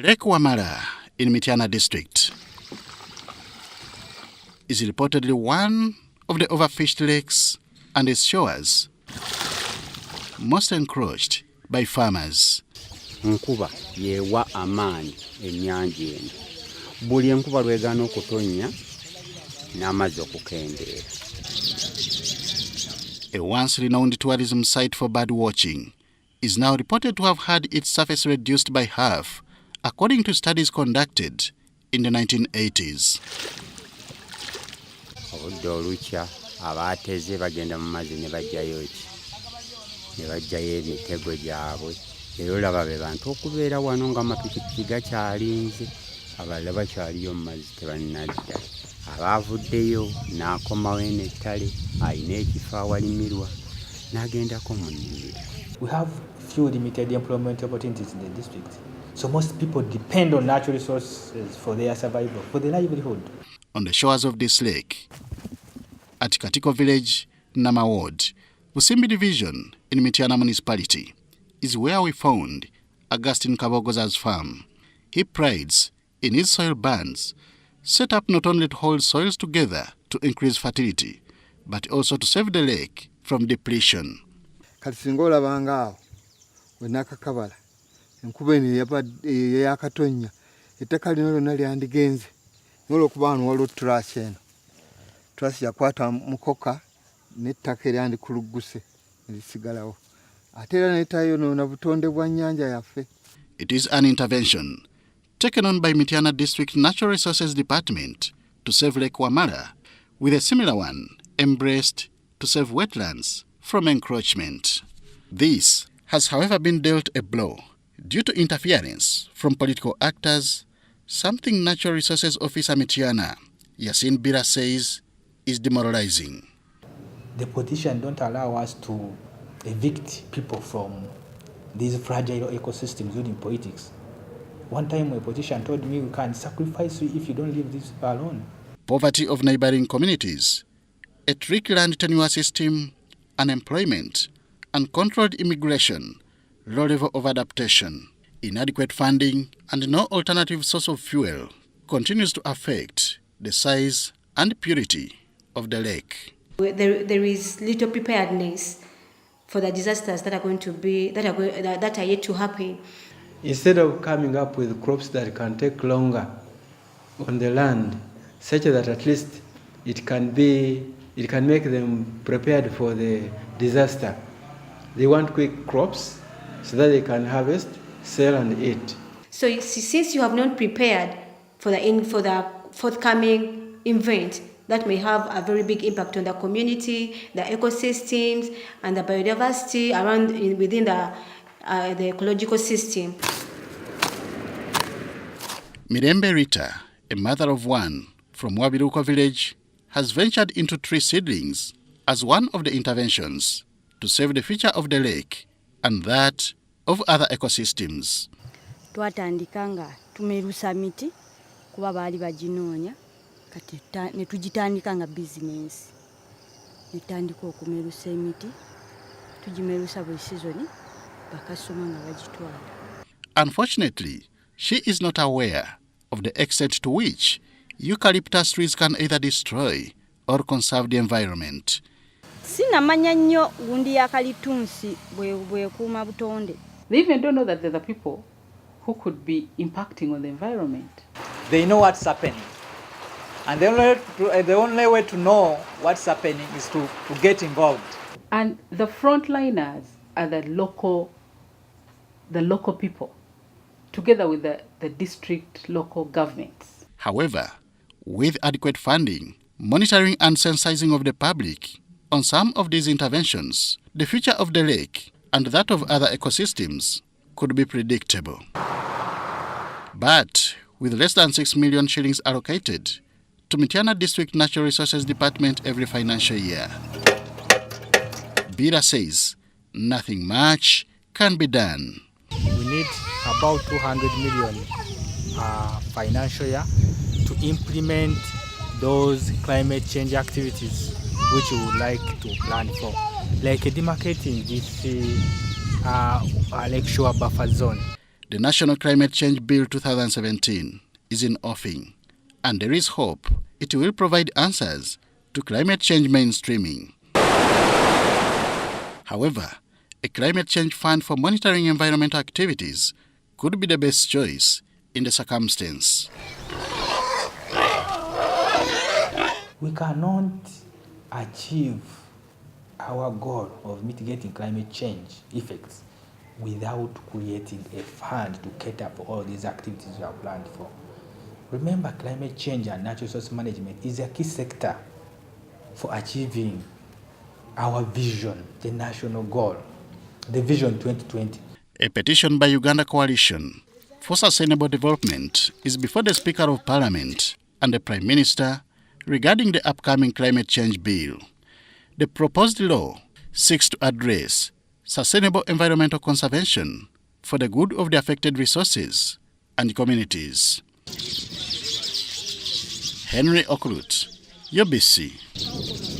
Lake Wamala in Mityana district is reportedly one of the overfished lakes and its shores most encroached by farmers. Nkuba yewa amaanyi ennyanja eno. Buli enkuba lwegana okutonnya n'amazzi okukendeera. A once renowned tourism site for bird watching is now reported to have had its surface reduced by half, according to studies conducted in the 1980s. Obudde olukya abaateze bagenda mu mazzi ne bajjayo ki? Ne bajjayo emitego gyabwe. Era olaba be bantu okubeera wano nga amapikipiki gakyalinze, abalala bakyaliyo mu mazzi tebannadda. Abaavuddeyo n'akomawo n'ettale alina ekifo awalimirwa n'agendako mu nnimiro. We have few limited employment opportunities in the district. So most people depend on natural resources for their survival, for their livelihood. On the shores of this lake, at Katiko village, Nama Ward, Busimbi division in Mityana municipality, is where we found Augustine Kabogoza's farm. He prides in his soil bands, set up not only to hold soils together to increase fertility, but also to save the lake from depletion. Katisingola bangao wenakakabala enkuba eno yakatonya ettaka lino lyonna lyandigenze n'olwokuba wano waliwo trasi eno. Trasi yakwata mukoka n'ettaka eryandikulugguse erisigalawo ate era n'etayonoona butonde bwa nnyanja yaffe. It is an intervention taken on by Mityana District Natural Resources Department to save Lake Wamala, with a similar one embraced to save wetlands from encroachment. This has, however, been dealt a blow due to interference from political actors, something Natural Resources Officer Mityana, Yasin Bira, says is demoralizing. The politicians don't allow us to evict people from these fragile ecosystems using politics. One time a politician told me, we can sacrifice you if you don't leave this alone. Poverty of neighboring communities, a tricky land tenure system, unemployment, uncontrolled immigration, low level of adaptation, inadequate funding, and no alternative source of fuel continues to affect the size and purity of the lake. There is little preparedness for the disasters that are going to be that are yet to happen. Instead of coming up with crops that can take longer on the land, such that at least it can make them prepared for the disaster. They want quick crops so that they can harvest, sell and eat. So since you have not prepared for the forthcoming event that may have a very big impact on the community, the ecosystems and the biodiversity around within the ecological system. Mirembe Rita, a mother of one from Wabiruko village, has ventured into tree seedlings as one of the interventions to save the future of the lake and that of other ecosystems. Twatandikanga tumerusa miti kuba bali baginoonya kati ne tugitandikanga business. Netandika okumerusa emiti tugimerusa buli season bakasoma nga bagitwala. Unfortunately, she is not aware of the extent to which eucalyptus trees can either destroy or conserve the environment. Sinamanya nnyo gundi ya kalitunsi bwe kuuma butonde. They even don't know that there are people who could be impacting on the environment. They know what's happening. And the only way to know what's happening is to get involved. And the frontliners are the local people, together with the district local governments. However, with adequate funding, monitoring and sensitizing of the public on some of these interventions, the future of the lake and that of other ecosystems could be predictable. But with less than 6 million shillings allocated to Mityana District Natural Resources Department every financial year, Bira says nothing much can be done. We need about 200 million financial year to implement those climate change activities which we would like to plan for, like demarcating this lakeshore buffer zone. The National Climate Change Bill 2017 is in offing, and there is hope it will provide answers to climate change mainstreaming. However, a climate change fund for monitoring environmental activities could be the best choice in the circumstance. We cannot achieve our goal of mitigating climate change effects without creating a fund to cater for all these activities we have planned for. Remember, climate change and natural resource management is a key sector for achieving our vision, the national goal, the Vision 2020. A petition by Uganda Coalition for Sustainable Development is before the Speaker of Parliament and the Prime Minister regarding the upcoming climate change bill. The proposed law seeks to address sustainable environmental conservation for the good of the affected resources and communities. Henry Okrut, UBC.